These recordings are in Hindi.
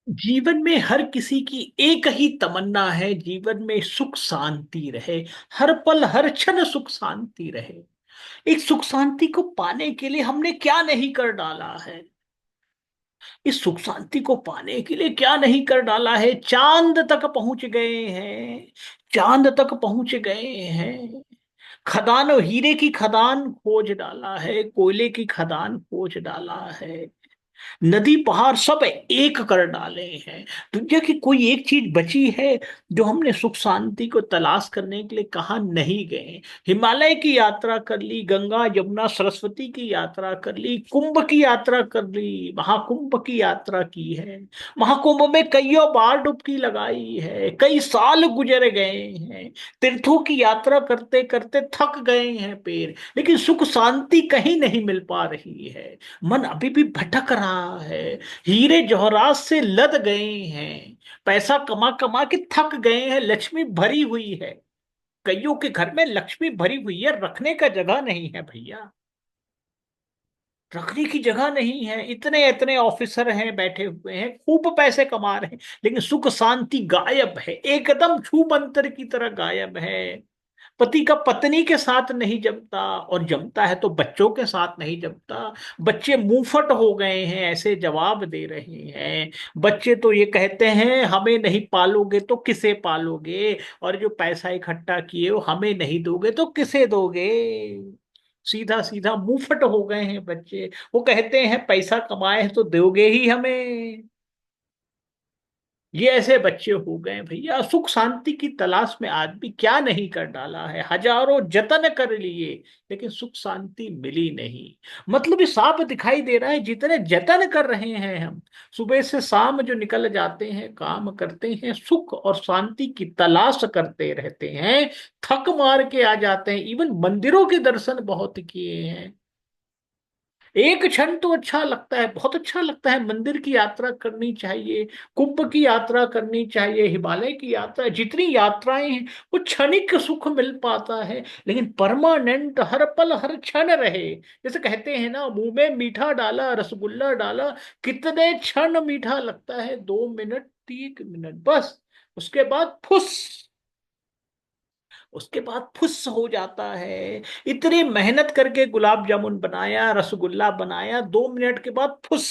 जीवन में हर किसी की एक ही तमन्ना है, जीवन में सुख शांति रहे। हर पल हर क्षण सुख शांति रहे। इस सुख शांति को पाने के लिए हमने क्या नहीं कर डाला है। इस सुख शांति को पाने के लिए क्या नहीं कर डाला है। चांद तक पहुंच गए हैं। चांद तक पहुंच गए हैं। खदान हीरे की खदान खोज डाला है, कोयले की खदान खोज डाला है। नदी पहाड़ सब एक कर डाले हैं। दुनिया की कोई एक चीज बची है जो हमने सुख शांति को तलाश करने के लिए कहा नहीं गए। हिमालय की यात्रा कर ली, गंगा यमुना सरस्वती की यात्रा कर ली, कुंभ की यात्रा कर ली, महाकुंभ की यात्रा की है। महाकुंभ में कईयों बार डुबकी लगाई है, कई साल गुजर गए हैं। तीर्थों की यात्रा करते करते थक गए हैं पैर, लेकिन सुख शांति कहीं नहीं मिल पा रही है। मन अभी भी भटक रहा है। हीरे जवाहरात से लद गए हैं। पैसा कमा कमा के थक गए हैं। लक्ष्मी भरी हुई है। कईयों के घर में लक्ष्मी भरी हुई है, रखने का जगह नहीं है भैया। रखने की जगह नहीं है। इतने इतने ऑफिसर हैं, बैठे हुए हैं, खूब पैसे कमा रहे हैं, लेकिन सुख शांति गायब है, एकदम छू मंतर की तरह गायब है। पति का पत्नी के साथ नहीं जमता, और जमता है तो बच्चों के साथ नहीं जमता। बच्चे मुंहफट हो गए हैं, ऐसे जवाब दे रहे हैं। बच्चे तो ये कहते हैं, हमें नहीं पालोगे तो किसे पालोगे, और जो पैसा इकट्ठा किए हो हमें नहीं दोगे तो किसे दोगे। सीधा सीधा मुंहफट हो गए हैं बच्चे। वो कहते हैं पैसा कमाए हैं तो दोगे ही हमें। ये ऐसे बच्चे हो गए भैया। सुख शांति की तलाश में आदमी क्या नहीं कर डाला है, हजारों जतन कर लिए, लेकिन सुख शांति मिली नहीं। मतलब ये साफ दिखाई दे रहा है, जितने जतन कर रहे हैं हम, सुबह से शाम जो निकल जाते हैं, काम करते हैं, सुख और शांति की तलाश करते रहते हैं, थक मार के आ जाते हैं। इवन मंदिरों के दर्शन बहुत किए हैं। एक क्षण तो अच्छा लगता है, बहुत अच्छा लगता है। मंदिर की यात्रा करनी चाहिए, कुंभ की यात्रा करनी चाहिए, हिमालय की यात्रा, जितनी यात्राएं हैं वो क्षणिक सुख मिल पाता है, लेकिन परमानेंट हर पल हर क्षण रहे। जैसे कहते हैं ना, मुंह में मीठा डाला, रसगुल्ला डाला, कितने क्षण मीठा लगता है, 2 मिनट 3 मिनट बस। उसके बाद फुस। उसके बाद फुस हो जाता है। इतनी मेहनत करके गुलाब जामुन बनाया, रसगुल्ला बनाया, 2 मिनट के बाद फुस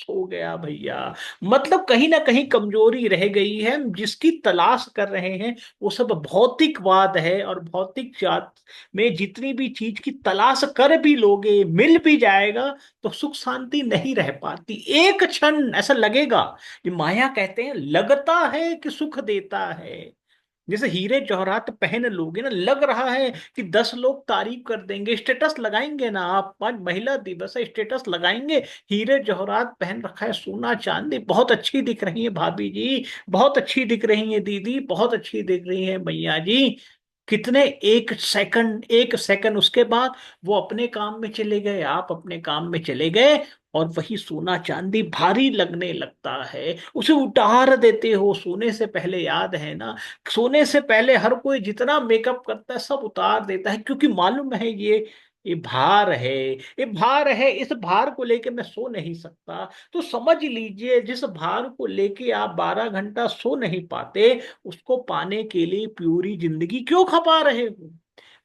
हो गया भैया। मतलब कहीं ना कहीं कमजोरी रह गई है। जिसकी तलाश कर रहे हैं वो सब भौतिकवाद है, और भौतिक जात में जितनी भी चीज की तलाश कर भी लोगे, मिल भी जाएगा, तो सुख शांति नहीं रह पाती। एक क्षण ऐसा लगेगा। ये माया कहते हैं, लगता है कि सुख देता है। जैसे हीरे जवाहरात पहन लोगे ना, लग रहा है कि 10 लोग तारीफ कर देंगे, स्टेटस लगाएंगे ना आप, आज महिला दिवस है, स्टेटस लगाएंगे, हीरे जवाहरात पहन रखा है, सोना चांदी, बहुत अच्छी दिख रही है भाभी जी, बहुत अच्छी दिख रही है दीदी, बहुत अच्छी दिख रही है मैया जी। कितने, एक सेकंड उसके बाद वो अपने काम में चले गए, आप अपने काम में चले गए, और वही सोना चांदी भारी लगने लगता है। उसे उतार देते हो सोने से पहले, याद है ना। सोने से पहले हर कोई जितना मेकअप करता है सब उतार देता है, क्योंकि मालूम है ये भार है। ये भार है, इस भार को लेके मैं सो नहीं सकता। तो समझ लीजिए, जिस भार को लेके आप 12 घंटा सो नहीं पाते, उसको पाने के लिए पूरी जिंदगी क्यों खपा रहे हो।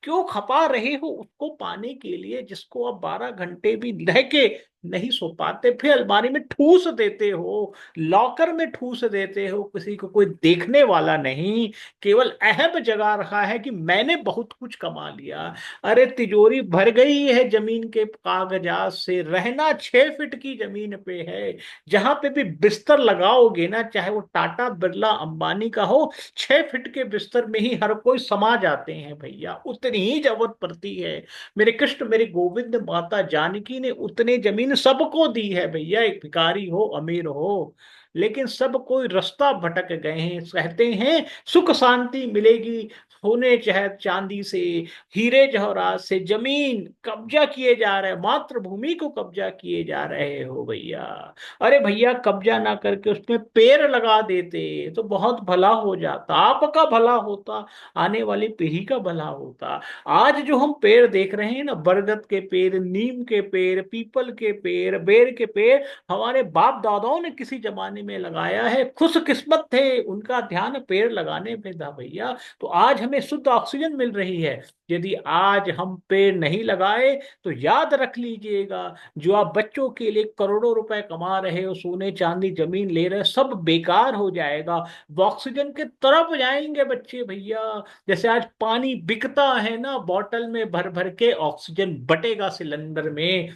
क्यों खपा रहे हो उसको पाने के लिए, जिसको आप 12 घंटे भी रह के नहीं सो पाते, फिर अलमारी में ठूस देते हो, लॉकर में ठूस देते हो, किसी को कोई देखने वाला नहीं, केवल अहम जगा रहा है कि मैंने बहुत कुछ कमा लिया। अरे तिजोरी भर गई है जमीन के कागजात से, रहना 6 फीट की जमीन पे है। जहां पे भी बिस्तर लगाओगे ना, चाहे वो टाटा बिरला अंबानी का हो, 6 फीट के बिस्तर में ही हर कोई समा जाते हैं भैया, उतनी ही जरूरत पड़ती है। मेरे कृष्ण मेरे गोविंद माता जानकी ने उतने जमीन सबको दी है भैया, एक भिखारी हो अमीर हो, लेकिन सब कोई रास्ता भटक गए हैं। कहते हैं सुख शांति मिलेगी, सोने चाहे चांदी से, हीरे जवाहरात से जमीन कब्जा किए जा रहे, मातृभूमि को कब्जा किए जा रहे हो भैया। अरे भैया कब्जा ना करके उसमें पेड़ लगा देते तो बहुत भला हो जाता, आपका भला होता, आने वाली पीढ़ी का भला होता। आज जो हम पेड़ देख रहे हैं ना, बरगद के पेड़, नीम के पेड़, पीपल के पेड़, बेर के पेड़, हमारे बाप दादाओं ने किसी जमाने में लगाया है, खुशकिस्मत थे, उनका ध्यान पेड़ लगाने में था भैया, तो आज हमें शुद्ध ऑक्सीजन मिल रही है। यदि आज हम पेड़ नहीं लगाए तो याद रख लीजिएगा, जो आप बच्चों के लिए करोड़ों रुपए कमा रहे हो, सोने चांदी जमीन ले रहे हो, सब बेकार हो जाएगा। वो ऑक्सीजन के तरफ जाएंगे बच्चे भैया। जैसे आज पानी बिकता है ना बोतल में भर भर के, ऑक्सीजन बटेगा सिलेंडर में,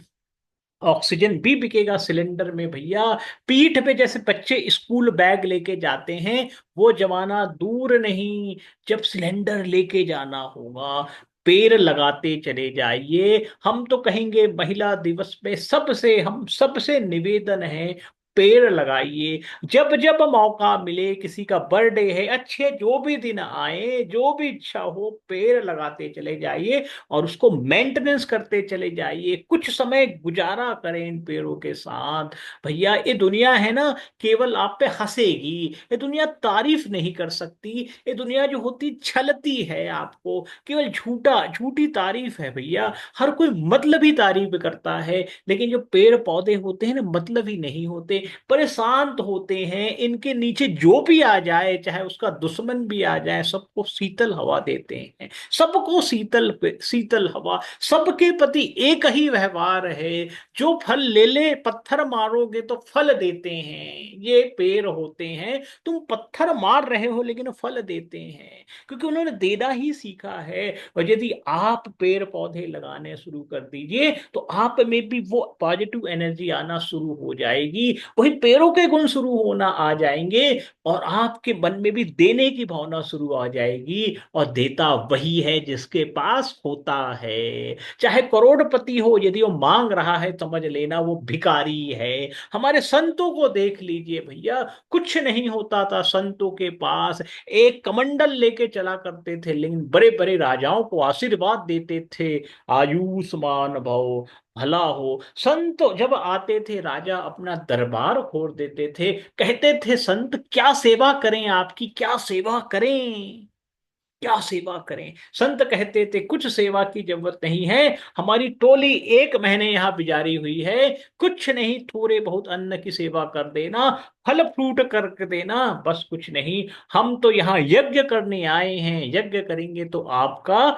ऑक्सीजन भी बिकेगा सिलेंडर में भैया। पीठ पे जैसे बच्चे स्कूल बैग लेके जाते हैं, वो जमाना दूर नहीं जब सिलेंडर लेके जाना होगा। पेड़ लगाते चले जाइए। हम तो कहेंगे महिला दिवस पे सबसे, हम सबसे निवेदन है, पेड़ लगाइए। जब जब मौका मिले, किसी का बर्थडे है, अच्छे जो भी दिन आए, जो भी इच्छा हो, पेड़ लगाते चले जाइए और उसको मेंटेनेंस करते चले जाइए। कुछ समय गुजारा करें इन पेड़ों के साथ भैया। ये दुनिया है ना, केवल आप पे हंसेगी, ये दुनिया तारीफ नहीं कर सकती। ये दुनिया जो होती छलती है, आपको केवल झूठा झूठी तारीफ है भैया। हर कोई मतलब ही तारीफ करता है, लेकिन जो पेड़ पौधे होते हैं ना, मतलब ही नहीं होते, बड़े शांत होते हैं। इनके नीचे जो भी आ जाए, चाहे उसका दुश्मन भी आ जाए, सबको शीतल हवा देते हैं, सबको शीतल शीतल हवा। सबके प्रति एक ही व्यवहार है, जो फल ले ले, पत्थर मारोगे तो फल देते हैं, ये पेड़ होते हैं। तुम पत्थर मार रहे हो लेकिन फल देते हैं, क्योंकि उन्होंने देना ही सीखा है। और यदि आप पेड़ पौधे लगाने शुरू कर दीजिए तो आप में भी वो पॉजिटिव एनर्जी आना शुरू हो जाएगी, वही पेड़ों के गुण शुरू होना आ जाएंगे, और आपके मन में भी देने की भावना शुरू आ जाएगी। और देता वही है जिसके पास होता है, चाहे करोड़पति हो, यदि वो मांग रहा है समझ लेना वो भिखारी है। हमारे संतों को देख लीजिए भैया, कुछ नहीं होता था संतों के पास, एक कमंडल लेके चला करते थे, लेकिन बड़े बड़े राजाओं को आशीर्वाद देते थे, आयुष्मान भव, भला हो। संत जब आते थे, राजा अपना दरबार खोल देते थे, कहते थे संत क्या सेवा करें, आपकी क्या सेवा करें, क्या सेवा करें। संत कहते थे कुछ सेवा की जरूरत नहीं है, हमारी टोली 1 महीने यहाँ बिजारी हुई है, कुछ नहीं, थोड़े बहुत अन्न की सेवा कर देना, फल फ्रूट कर देना, बस कुछ नहीं। हम तो यहाँ यज्ञ करने आए हैं, यज्ञ करेंगे तो आपका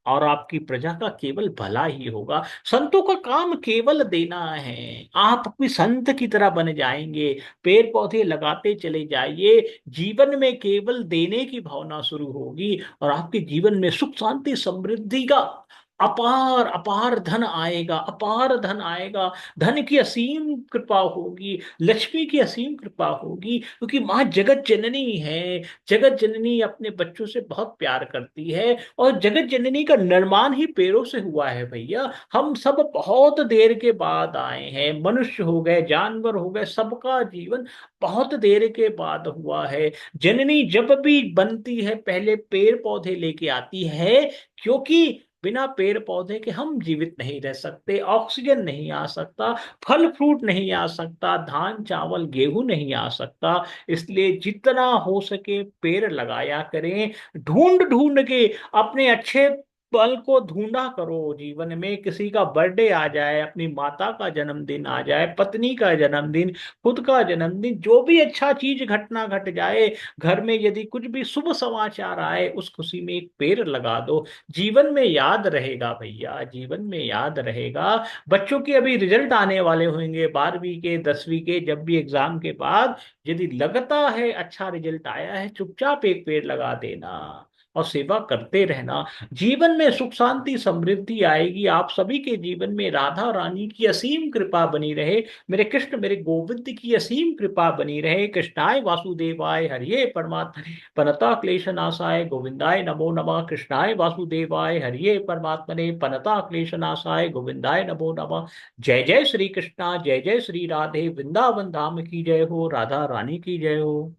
और आपकी प्रजा का केवल भला ही होगा। संतों का काम केवल देना है, आप भी संत की तरह बन जाएंगे। पेड़ पौधे लगाते चले जाइए, जीवन में केवल देने की भावना शुरू होगी, और आपके जीवन में सुख शांति समृद्धि का अपार अपार धन आएगा, अपार धन आएगा। धन की असीम कृपा होगी, लक्ष्मी की असीम कृपा होगी, क्योंकि माँ जगत जननी है। जगत जननी अपने बच्चों से बहुत प्यार करती है, और जगत जननी का निर्माण ही पेड़ों से हुआ है भैया। हम सब बहुत देर के बाद आए हैं, मनुष्य हो गए, जानवर हो गए, सबका जीवन बहुत देर के बाद हुआ है। जननी जब भी बनती है पहले पेड़ पौधे लेके आती है, क्योंकि बिना पेड़ पौधे के हम जीवित नहीं रह सकते, ऑक्सीजन नहीं आ सकता, फल फ्रूट नहीं आ सकता, धान चावल गेहूं नहीं आ सकता। इसलिए जितना हो सके पेड़ लगाया करें, ढूंढ ढूंढ के अपने अच्छे पल को ढूंढा करो। जीवन में किसी का बर्थडे आ जाए, अपनी माता का जन्मदिन आ जाए, पत्नी का जन्मदिन, खुद का जन्मदिन, जो भी अच्छा चीज घटना घट जाए, घर में यदि कुछ भी शुभ समाचार आए, उस खुशी में एक पेड़ लगा दो। जीवन में याद रहेगा भैया, जीवन में याद रहेगा। बच्चों के अभी रिजल्ट आने वाले होंगे, 12वीं के 10वीं के, जब भी एग्जाम के बाद यदि लगता है अच्छा रिजल्ट आया है, चुपचाप एक पेड़ लगा देना और सेवा करते रहना। जीवन में सुख शांति समृद्धि आएगी। आप सभी के जीवन में राधा रानी की असीम कृपा बनी रहे, मेरे कृष्ण मेरे गोविंद की असीम कृपा बनी रहे। कृष्णाय वासुदेवाय हरिये परमात्मने पनता क्लेश नाशाय गोविंदाय नमो नमः। कृष्णाय वासुदेवाय हरिये परमात्मने पनता क्लेश नाशाय गोविंदाय नमो नमः। जय जय श्री कृष्णा, जय जय श्री राधे, वृंदावन धाम की जय हो, राधा रानी की जय हो।